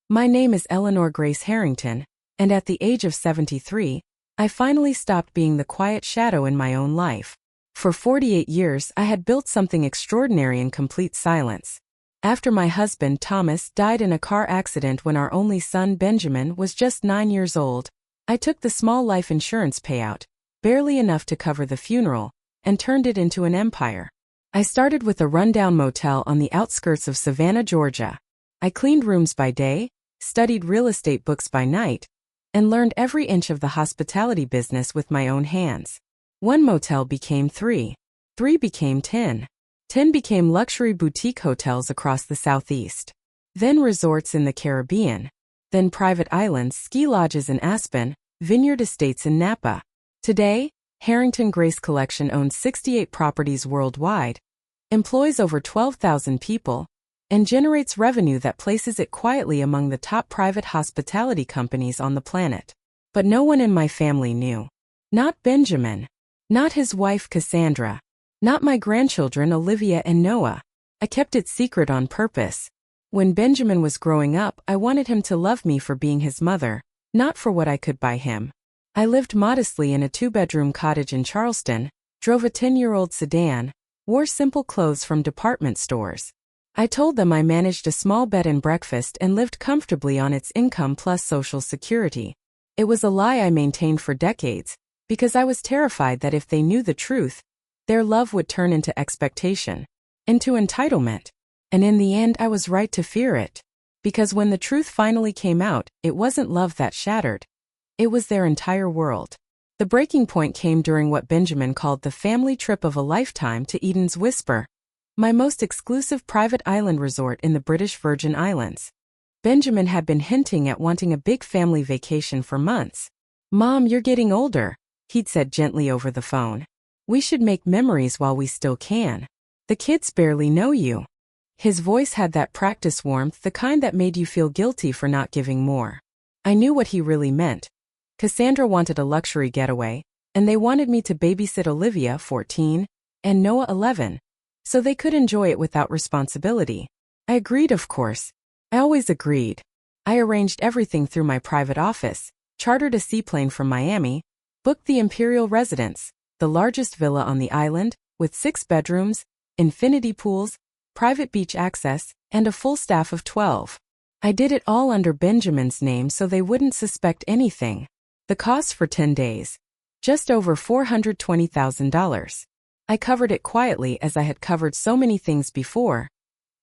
My name is Eleanor Grace Harrington, and at the age of 73, I finally stopped being the quiet shadow in my own life. For 48 years, I had built something extraordinary in complete silence. After my husband, Thomas, died in a car accident when our only son, Benjamin, was just 9 years old, I took the small life insurance payout, barely enough to cover the funeral, and turned it into an empire. I started with a rundown motel on the outskirts of Savannah, Georgia. I cleaned rooms by day, studied real estate books by night, and learned every inch of the hospitality business with my own hands. One motel became 3. 3 became 10. 10 became luxury boutique hotels across the Southeast. Then resorts in the Caribbean. Then private islands, ski lodges in Aspen, vineyard estates in Napa. Today, Harrington Grace Collection owns 68 properties worldwide, employs over 12,000 people, and generates revenue that places it quietly among the top private hospitality companies on the planet. But no one in my family knew. Not Benjamin. Not his wife Cassandra. Not my grandchildren Olivia and Noah. I kept it secret on purpose. When Benjamin was growing up, I wanted him to love me for being his mother, not for what I could buy him. I lived modestly in a 2-bedroom cottage in Charleston, drove a 10-year-old sedan, wore simple clothes from department stores. I told them I managed a small bed and breakfast and lived comfortably on its income plus Social Security. It was a lie I maintained for decades, because I was terrified that if they knew the truth, their love would turn into expectation, into entitlement. And in the end, I was right to fear it. Because when the truth finally came out, it wasn't love that shattered. It was their entire world. The breaking point came during what Benjamin called the family trip of a lifetime to Eden's Whisper, my most exclusive private island resort in the British Virgin Islands. Benjamin had been hinting at wanting a big family vacation for months. "Mom, you're getting older," he'd said gently over the phone. "We should make memories while we still can. The kids barely know you." His voice had that practice warmth, the kind that made you feel guilty for not giving more. I knew what he really meant. Cassandra wanted a luxury getaway, and they wanted me to babysit Olivia, 14, and Noah, 11, so they could enjoy it without responsibility. I agreed, of course. I always agreed. I arranged everything through my private office, chartered a seaplane from Miami, booked the Imperial Residence, the largest villa on the island, with 6 bedrooms, infinity pools, private beach access, and a full staff of 12. I did it all under Benjamin's name so they wouldn't suspect anything. The cost for 10 days? Just over $420,000. I covered it quietly as I had covered so many things before.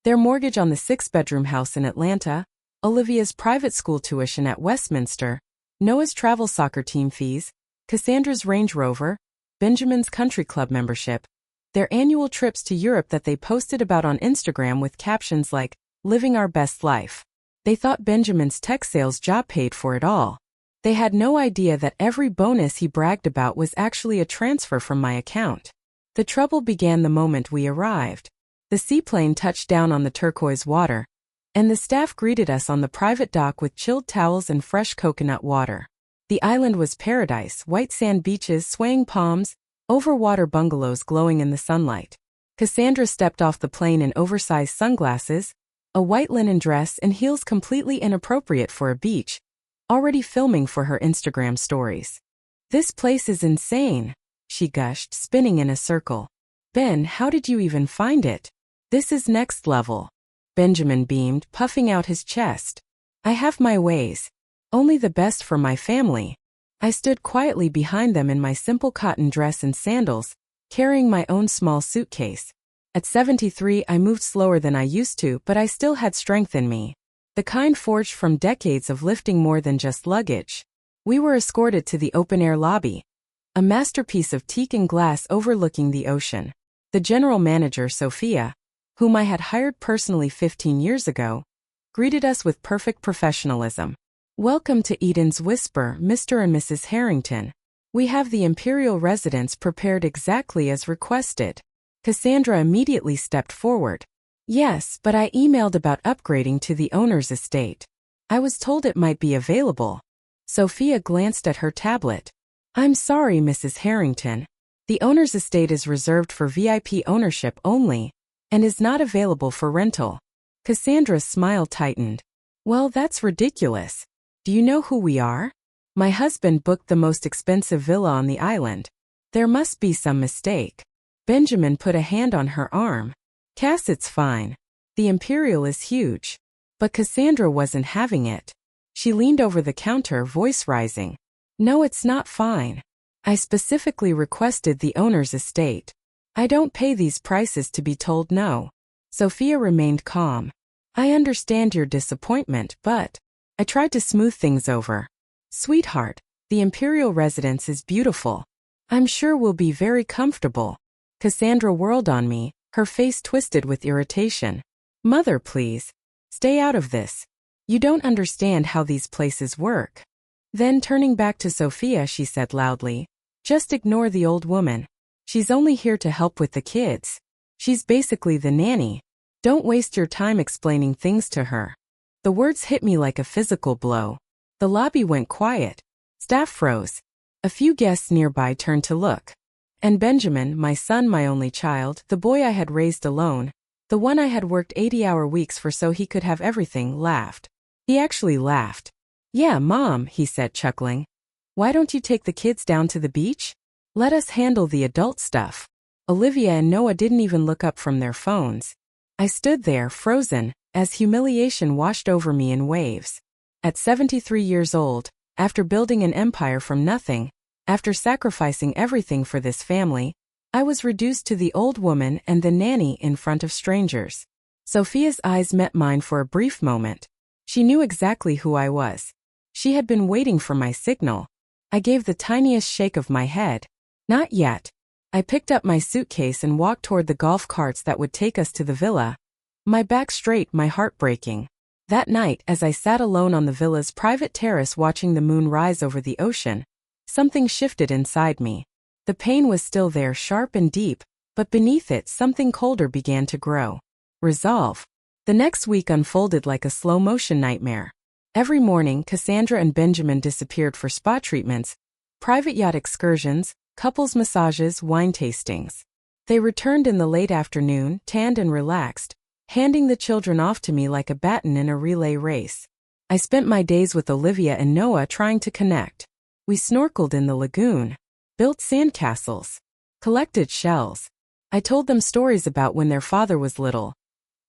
Their mortgage on the 6-bedroom house in Atlanta, Olivia's private school tuition at Westminster, Noah's travel soccer team fees, Cassandra's Range Rover, Benjamin's country club membership, their annual trips to Europe that they posted about on Instagram with captions like, "Living our best life." They thought Benjamin's tech sales job paid for it all. They had no idea that every bonus he bragged about was actually a transfer from my account. The trouble began the moment we arrived. The seaplane touched down on the turquoise water, and the staff greeted us on the private dock with chilled towels and fresh coconut water. The island was paradise, white sand beaches, swaying palms, overwater bungalows glowing in the sunlight. Cassandra stepped off the plane in oversized sunglasses, a white linen dress and heels completely inappropriate for a beach, already filming for her Instagram stories. "This place is insane," she gushed, spinning in a circle. "Ben, how did you even find it? This is next level." Benjamin beamed, puffing out his chest. "I have my ways. Only the best for my family." I stood quietly behind them in my simple cotton dress and sandals, carrying my own small suitcase. At 73, I moved slower than I used to, but I still had strength in me. The kind forged from decades of lifting more than just luggage. We were escorted to the open-air lobby, a masterpiece of teak and glass overlooking the ocean. The general manager, Sophia, whom I had hired personally 15 years ago, greeted us with perfect professionalism. "Welcome to Eden's Whisper, Mr. and Mrs. Harrington. We have the Imperial Residence prepared exactly as requested." Cassandra immediately stepped forward. "Yes, but I emailed about upgrading to the owner's estate. I was told it might be available." Sophia glanced at her tablet. "I'm sorry, Mrs. Harrington. The owner's estate is reserved for VIP ownership only, and is not available for rental." Cassandra's smile tightened. Well, that's ridiculous. Do you know who we are? My husband booked the most expensive villa on the island. There must be some mistake. Benjamin put a hand on her arm. Cass, it's fine. The Imperial is huge. But Cassandra wasn't having it. She leaned over the counter, voice rising. No, it's not fine. I specifically requested the owner's estate. I don't pay these prices to be told no. Sophia remained calm. I understand your disappointment, but I tried to smooth things over. Sweetheart, the Imperial residence is beautiful. I'm sure we'll be very comfortable. Cassandra whirled on me, her face twisted with irritation. Mother, please. Stay out of this. You don't understand how these places work. Then turning back to Sophia, she said loudly, just ignore the old woman. She's only here to help with the kids. She's basically the nanny. Don't waste your time explaining things to her. The words hit me like a physical blow. The lobby went quiet. Staff froze. A few guests nearby turned to look. And Benjamin, my son, my only child, the boy I had raised alone, the one I had worked 80-hour weeks for so he could have everything, laughed. He actually laughed. Yeah, Mom, he said, chuckling. Why don't you take the kids down to the beach? Let us handle the adult stuff. Olivia and Noah didn't even look up from their phones. I stood there, frozen, as humiliation washed over me in waves. At 73 years old, after building an empire from nothing, after sacrificing everything for this family, I was reduced to the old woman and the nanny in front of strangers. Sophia's eyes met mine for a brief moment. She knew exactly who I was. She had been waiting for my signal. I gave the tiniest shake of my head. Not yet. I picked up my suitcase and walked toward the golf carts that would take us to the villa. My back straight, my heart breaking. That night, as I sat alone on the villa's private terrace watching the moon rise over the ocean, something shifted inside me. The pain was still there, sharp and deep, but beneath it something colder began to grow. Resolve. The next week unfolded like a slow-motion nightmare. Every morning, Cassandra and Benjamin disappeared for spa treatments, private yacht excursions, couples massages, wine tastings. They returned in the late afternoon, tanned and relaxed, handing the children off to me like a baton in a relay race. I spent my days with Olivia and Noah trying to connect. We snorkeled in the lagoon, built sandcastles, collected shells. I told them stories about when their father was little,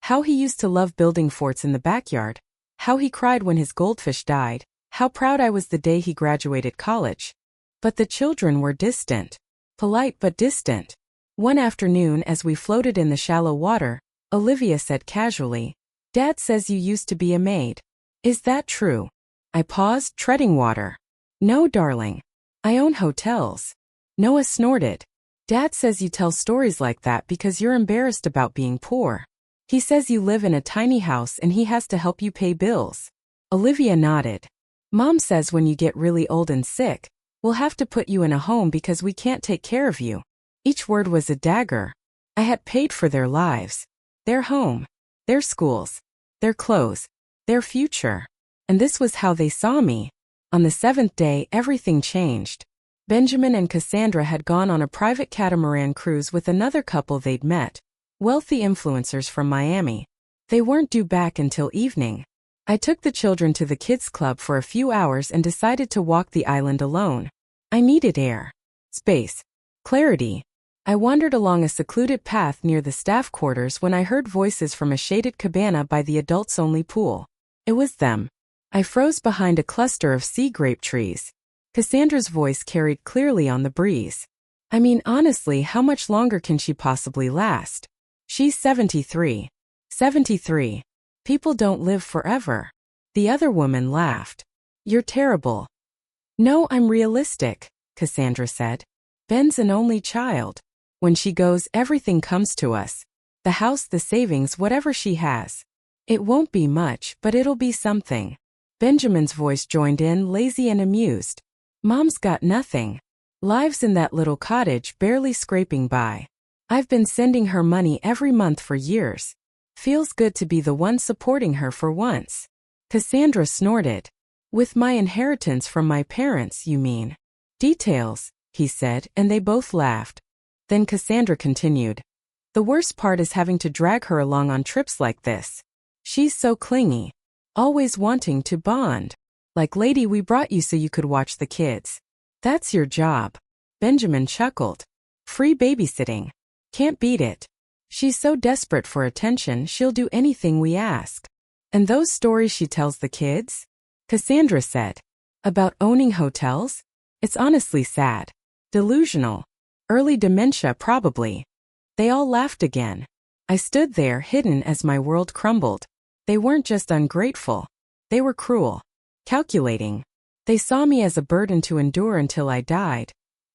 how he used to love building forts in the backyard, how he cried when his goldfish died, how proud I was the day he graduated college. But the children were distant. Polite but distant. One afternoon, as we floated in the shallow water, Olivia said casually, Dad says you used to be a maid. Is that true? I paused, treading water. No, darling. I own hotels. Noah snorted. Dad says you tell stories like that because you're embarrassed about being poor. He says you live in a tiny house and he has to help you pay bills. Olivia nodded. Mom says when you get really old and sick, we'll have to put you in a home because we can't take care of you. Each word was a dagger. I had paid for their lives, their home, their schools, their clothes, their future. And this was how they saw me. On the seventh day, everything changed. Benjamin and Cassandra had gone on a private catamaran cruise with another couple they'd met, wealthy influencers from Miami. They weren't due back until evening. I took the children to the kids' club for a few hours and decided to walk the island alone. I needed air, space, clarity. I wandered along a secluded path near the staff quarters when I heard voices from a shaded cabana by the adults-only pool. It was them. I froze behind a cluster of sea grape trees. Cassandra's voice carried clearly on the breeze. I mean, honestly, how much longer can she possibly last? She's 73. 73. People don't live forever. The other woman laughed. You're terrible. No, I'm realistic, Cassandra said. Ben's an only child. When she goes, everything comes to us. The house, the savings, whatever she has. It won't be much, but it'll be something. Benjamin's voice joined in, lazy and amused. Mom's got nothing. Lives in that little cottage, barely scraping by. I've been sending her money every month for years. Feels good to be the one supporting her for once. Cassandra snorted. With my inheritance from my parents, you mean? Details, he said, and they both laughed. Then Cassandra continued. The worst part is having to drag her along on trips like this. She's so clingy. Always wanting to bond. Like, lady, we brought you so you could watch the kids. That's your job. Benjamin chuckled. Free babysitting. Can't beat it. She's so desperate for attention she'll do anything we ask. And those stories she tells the kids? Cassandra said. About owning hotels? It's honestly sad. Delusional. Early dementia probably. They all laughed again. I stood there hidden as my world crumbled. They weren't just ungrateful. They were cruel. Calculating. They saw me as a burden to endure until I died.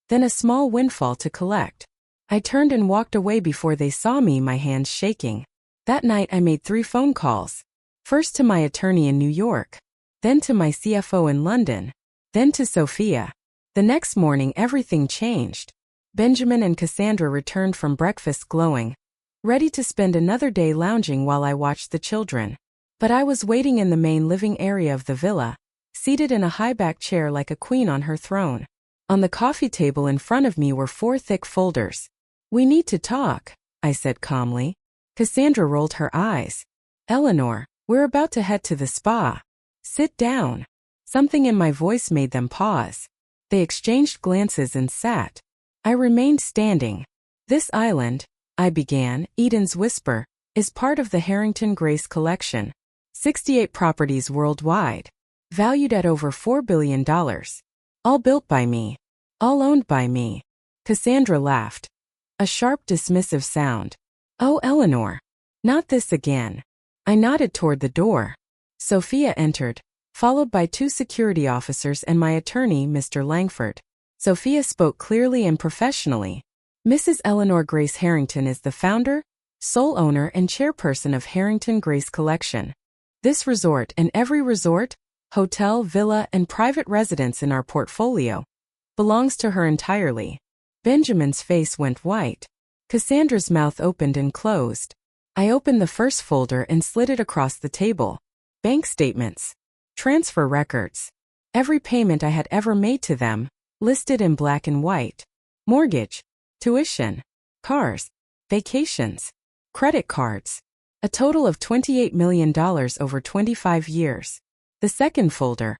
Then a small windfall to collect. I turned and walked away before they saw me, my hands shaking. That night I made 3 phone calls. First to my attorney in New York. Then to my CFO in London. Then to Sophia. The next morning everything changed. Benjamin and Cassandra returned from breakfast glowing, ready to spend another day lounging while I watched the children. But I was waiting in the main living area of the villa, seated in a high-back chair like a queen on her throne. On the coffee table in front of me were 4 thick folders. We need to talk, I said calmly. Cassandra rolled her eyes. Eleanor, we're about to head to the spa. Sit down. Something in my voice made them pause. They exchanged glances and sat. I remained standing. This island, I began, Eden's Whisper, is part of the Harrington Grace collection. 68 properties worldwide. Valued at over $4 billion. All built by me. All owned by me. Cassandra laughed. A sharp dismissive sound. Oh, Eleanor. Not this again. I nodded toward the door. Sophia entered, followed by 2 security officers and my attorney, Mr. Langford. Sophia spoke clearly and professionally. Mrs. Eleanor Grace Harrington is the founder, sole owner and chairperson of Harrington Grace Collection. This resort and every resort, hotel, villa, and private residence in our portfolio belongs to her entirely. Benjamin's face went white. Cassandra's mouth opened and closed. I opened the first folder and slid it across the table. Bank statements. Transfer records. Every payment I had ever made to them, listed in black and white. Mortgage. Tuition. Cars. Vacations. Credit cards. A total of $28 million over 25 years. The second folder.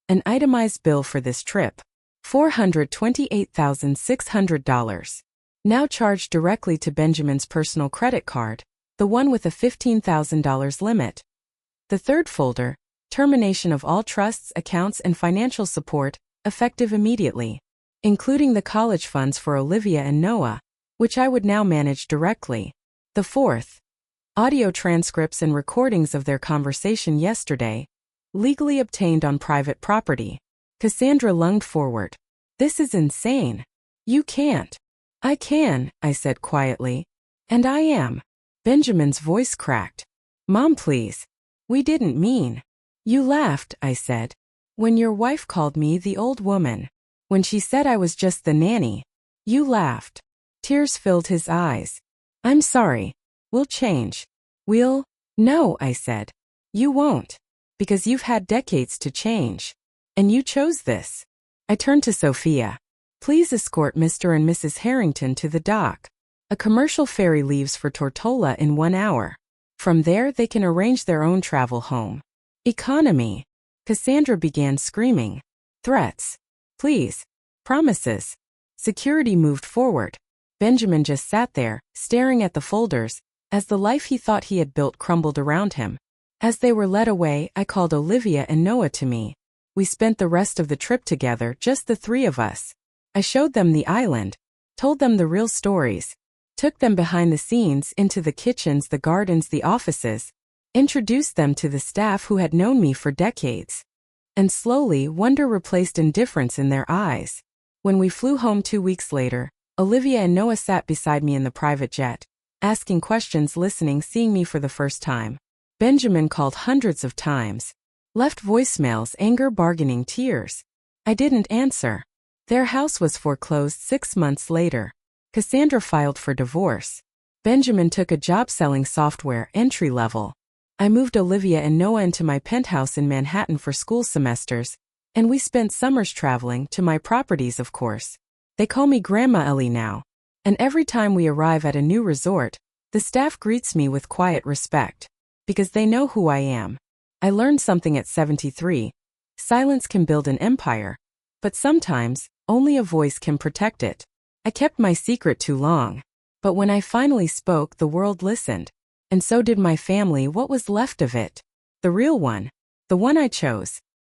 An itemized bill for this trip. $428,600. Now charged directly to Benjamin's personal credit card, the one with a $15,000 limit. The third folder. Termination of all trusts, accounts, and financial support, effective immediately, including the college funds for Olivia and Noah, which I would now manage directly. The fourth. Audio transcripts and recordings of their conversation yesterday, legally obtained on private property. Cassandra lunged forward. This is insane. You can't. I can, I said quietly. And I am. Benjamin's voice cracked. Mom, please. We didn't mean. You laughed, I said. When your wife called me the old woman. When she said I was just the nanny. You laughed. Tears filled his eyes. I'm sorry. We'll change. No, I said. You won't. Because you've had decades to change. And you chose this. I turned to Sophia. Please escort Mr. and Mrs. Harrington to the dock. A commercial ferry leaves for Tortola in 1 hour. From there they can arrange their own travel home. Economy. Cassandra began screaming. Threats. Please. Promises. Security moved forward. Benjamin just sat there, staring at the folders, as the life he thought he had built crumbled around him. As they were led away, I called Olivia and Noah to me. We spent the rest of the trip together, just the 3 of us. I showed them the island, told them the real stories, took them behind the scenes into the kitchens, the gardens, the offices, introduced them to the staff who had known me for decades. And slowly, wonder replaced indifference in their eyes. When we flew home 2 weeks later, Olivia and Noah sat beside me in the private jet, asking questions, listening, seeing me for the first time. Benjamin called hundreds of times, left voicemails, anger, bargaining, tears. I didn't answer. Their house was foreclosed 6 months later. Cassandra filed for divorce. Benjamin took a job selling software, entry level. I moved Olivia and Noah into my penthouse in Manhattan for school semesters, and we spent summers traveling to my properties, of course. They call me Grandma Ellie now. And every time we arrive at a new resort, the staff greets me with quiet respect. Because they know who I am. I learned something at 73. Silence can build an empire, but sometimes, only a voice can protect it. I kept my secret too long. But when I finally spoke, the world listened. And so did my family, what was left of it. The real one. The one I chose.